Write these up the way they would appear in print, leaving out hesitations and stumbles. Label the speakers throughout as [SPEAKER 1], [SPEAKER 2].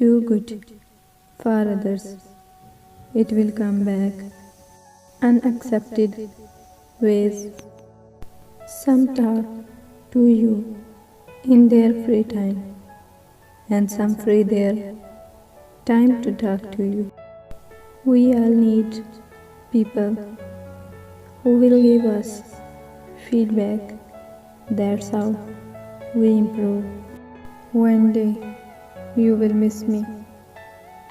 [SPEAKER 1] Do good for others. It will come back unaccepted ways. Some talk to you in their free time, and some free their time to talk to you. We all need people who will give us feedback. That's how we improve. One day you will miss me,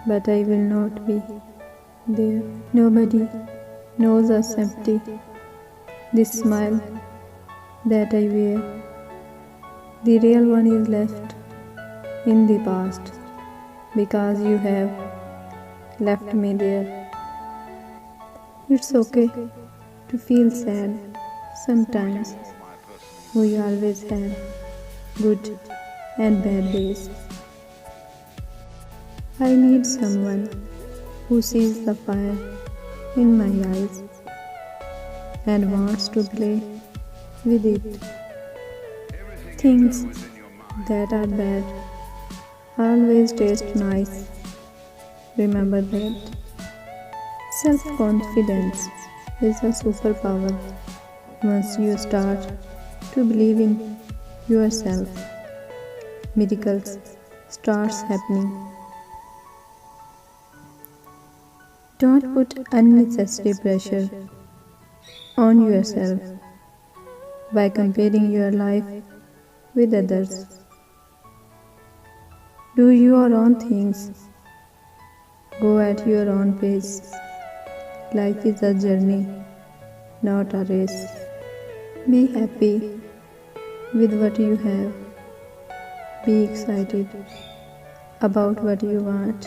[SPEAKER 1] but I will not be there. Nobody knows us empty. This smile that I wear, the real one is left in the past because you have left me there. It's okay to feel sad sometimes. We always have good and bad days. I need someone who sees the fire in my eyes and wants to play with it. Things that are bad always taste nice. Remember that. Self-confidence is a superpower. Once you start to believe in yourself, miracles starts happening. Don't put unnecessary pressure on yourself by comparing your life with others. Do your own things. Go at your own pace. Life is a journey, not a race. Be happy with what you have. Be excited about what you want.